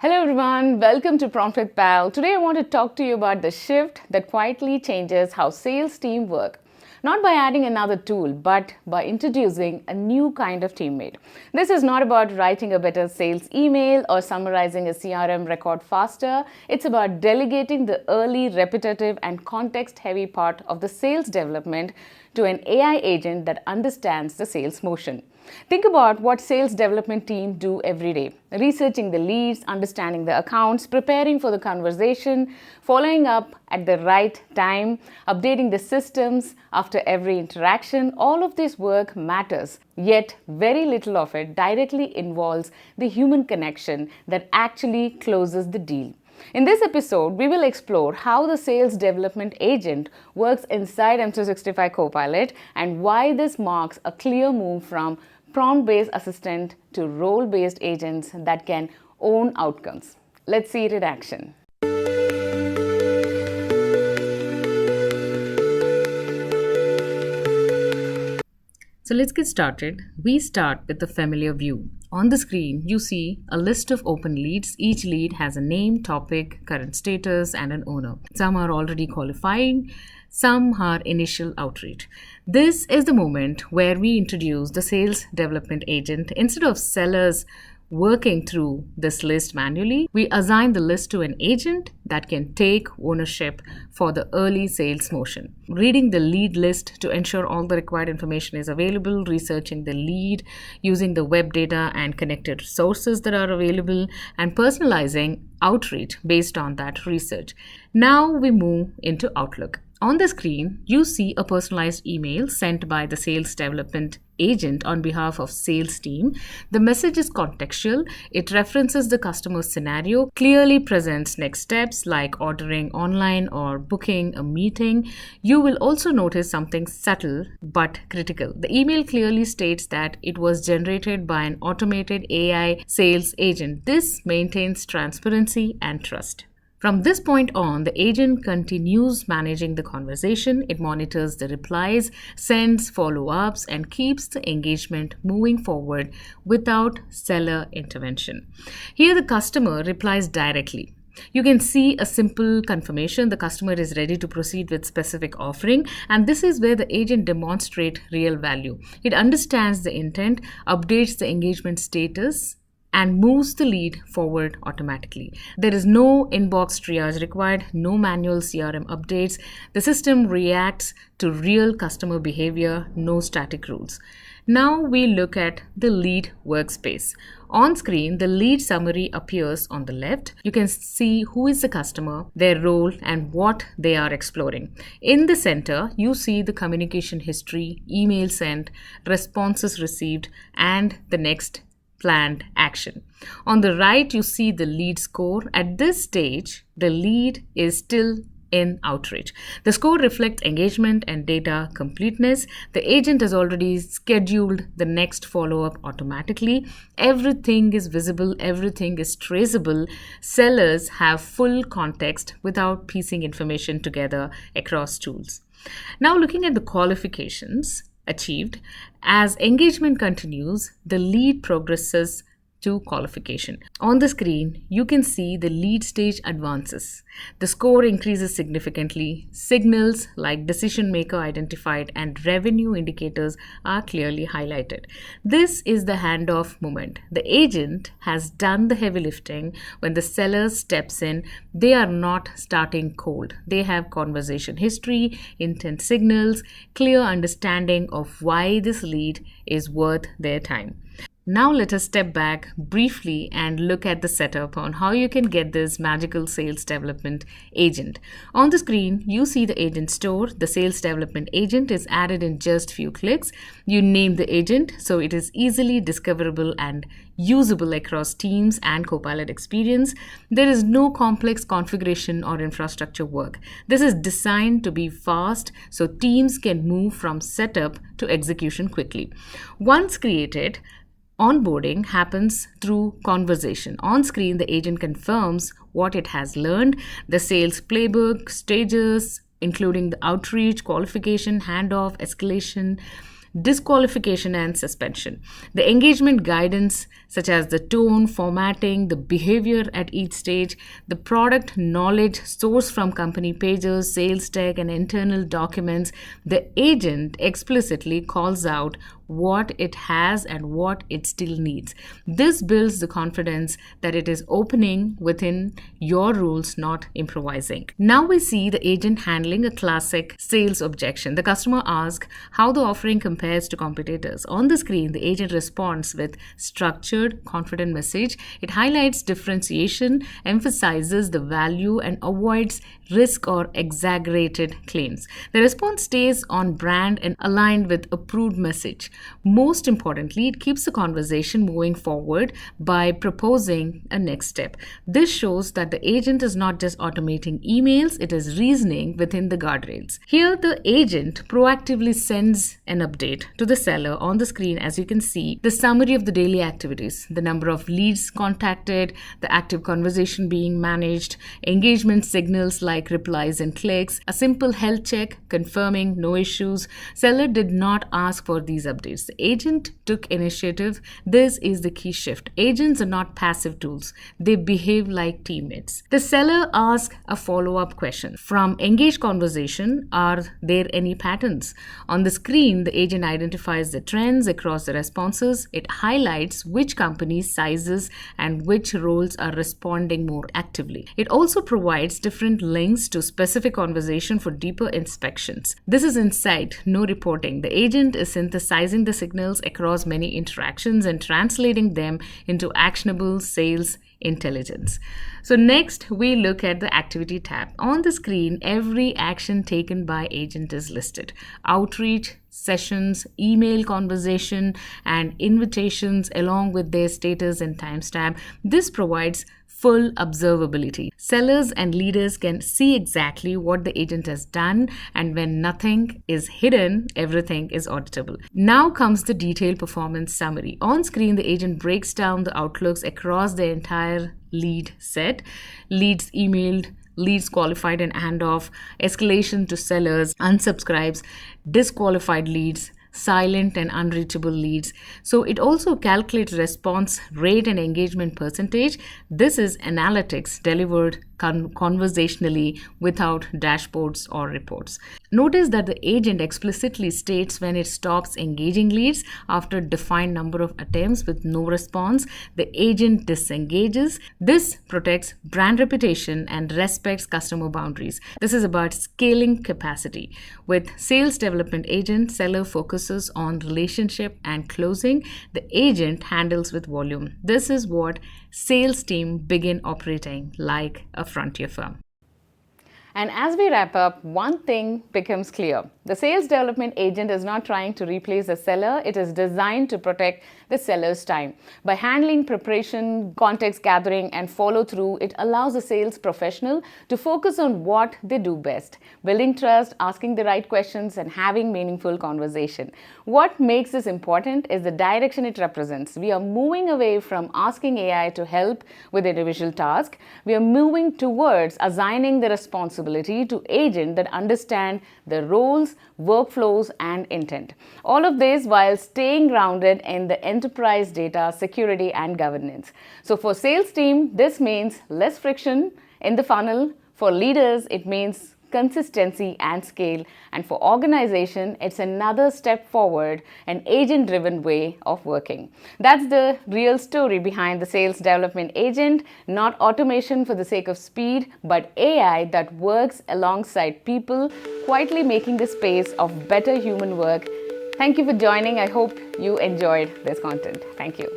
Hello everyone, welcome to Prompt with Pal. Today I want to talk to you about the shift that quietly changes how sales team work. Not by adding another tool, but by introducing a new kind of teammate. This is not about writing a better sales email or summarizing a CRM record faster. It's about delegating the early, repetitive, and context heavy part of the sales development to an AI agent that understands the sales motion. Think about what sales development team do every day. Researching the leads, understanding the accounts, preparing for the conversation, following up at the right time, updating the systems after every interaction. All of this work matters, yet very little of it directly involves the human connection that actually closes the deal. In this episode, we will explore how the sales development agent works inside M365 Copilot and why this marks a clear move from prompt-based assistant to role-based agents that can own outcomes. Let's see it in action. So let's get started. We start with the familiar view. On the screen, you see a list of open leads. Each lead has a name, topic, current status, and an owner. Some are already qualifying, some are initial outreach. This is the moment where we introduce the sales development agent. Instead of sellers working through this list manually, we assign the list to an agent that can take ownership for the early sales motion. Reading the lead list to ensure all the required information is available, researching the lead using the web data and connected sources that are available, and personalizing outreach based on that research. Now we move into Outlook. On the screen, you see a personalized email sent by the sales development agent on behalf of sales team. The message is contextual. It references the customer scenario, clearly presents next steps like ordering online or booking a meeting. You will also notice something subtle but critical. The email clearly states that it was generated by an automated AI sales agent. This maintains transparency and trust. From this point on, the agent continues managing the conversation. It monitors the replies, sends follow-ups, and keeps the engagement moving forward without seller intervention. Here, the customer replies directly. You can see a simple confirmation the customer is ready to proceed with specific offering, and this is where the agent demonstrates real value. It understands the intent, updates the engagement status, and moves the lead forward automatically. There is no inbox triage required, no manual CRM updates. The system reacts to real customer behavior, no static rules. Now we look at the lead workspace. On screen, the lead summary appears on the left. You can see who is the customer, their role, and what they are exploring. In the center, you see the communication history, email sent, responses received, and the next planned action. On the right, you see the lead score. At this stage, the lead is still in outreach. The score reflects engagement and data completeness. The agent has already scheduled the next follow-up automatically. Everything is visible, everything is traceable. Sellers have full context without piecing information together across tools. Now looking at the qualifications achieved, as engagement continues, the lead progresses to qualification. On the screen, you can see the lead stage advances. The score increases significantly. Signals like decision maker identified and revenue indicators are clearly highlighted. This is the handoff moment. The agent has done the heavy lifting. When the seller steps in, they are not starting cold. They have conversation history, intent signals, clear understanding of why this lead is worth their time. Now let us step back briefly and look at the setup on how you can get this magical sales development agent. On the screen, you see the agent store. The sales development agent is added in just few clicks. You name the agent, so it is easily discoverable and usable across Teams and Copilot experience. There is no complex configuration or infrastructure work. This is designed to be fast so teams can move from setup to execution quickly. Once created, onboarding happens through conversation. On screen, the agent confirms what it has learned, the sales playbook, stages, including the outreach, qualification, handoff, escalation. disqualification, and suspension. The engagement guidance, such as the tone, formatting, the behavior at each stage, the product knowledge sourced from company pages, sales tech, and internal documents, the agent explicitly calls out what it has and what it still needs. This builds the confidence that it is opening within your rules, not improvising. Now we see the agent handling a classic sales objection. The customer asks how the offering compares to competitors. On the screen, the agent responds with structured, confident message. It highlights differentiation, emphasizes the value, and avoids risk or exaggerated claims. The response stays on brand and aligned with approved message. Most importantly, it keeps the conversation moving forward by proposing a next step. This shows that the agent is not just automating emails, it is reasoning within the guardrails. Here, the agent proactively sends an update to the seller. On the screen, as you can see, the summary of the daily activities, the number of leads contacted, the active conversation being managed, engagement signals like replies and clicks, a simple health check confirming no issues. Seller did not ask for these updates. The agent took initiative. This is the key shift. Agents are not passive tools. They behave like teammates. The seller asks a follow-up question. From engaged conversation, are there any patterns? On the screen, the agent identifies the trends across the responses. It highlights which companies, sizes, and which roles are responding more actively. It also provides different links to specific conversation for deeper inspections. This is insight, no reporting. The agent is synthesizing the signals across many interactions and translating them into actionable sales intelligence. So next, we look at the activity tab. On the screen, every action taken by agent is listed. Outreach, sessions, email conversation, and invitations along with their status and timestamp. This provides full observability. Sellers and leaders can see exactly what the agent has done, and when nothing is hidden, everything is auditable. Now comes the detailed performance summary. On screen, the agent breaks down the outlooks across the entire lead set: leads emailed, leads qualified and handoff, escalation to sellers, unsubscribes, disqualified leads, silent and unreachable leads. So it also calculates response rate and engagement percentage. This is analytics delivered conversationally without dashboards or reports. Notice that the agent explicitly states when it stops engaging leads after a defined number of attempts with no response. The agent disengages. This protects brand reputation and respects customer boundaries. This is about scaling capacity. With sales development agent, seller focuses on relationship and closing. The agent handles with volume. This is what sales team begin operating like a frontier firm. And as we wrap up, one thing becomes clear. The sales development agent is not trying to replace the seller. It is designed to protect the seller's time. By handling preparation, context gathering, and follow through, it allows the sales professional to focus on what they do best: building trust, asking the right questions, and having meaningful conversation. What makes this important is the direction it represents. We are moving away from asking AI to help with individual tasks. We are moving towards assigning the responsibility to agents that understand the roles, workflows, and intent. All of this while staying grounded in the enterprise data, security, and governance. So for sales team, this means less friction in the funnel. For leaders, it means consistency and scale. And for organization, it's another step forward, an agent-driven way of working. That's the real story behind the sales development agent. Not automation for the sake of speed, but AI that works alongside people, quietly making the space of better human work. Thank you for joining. I hope you enjoyed this content. Thank you.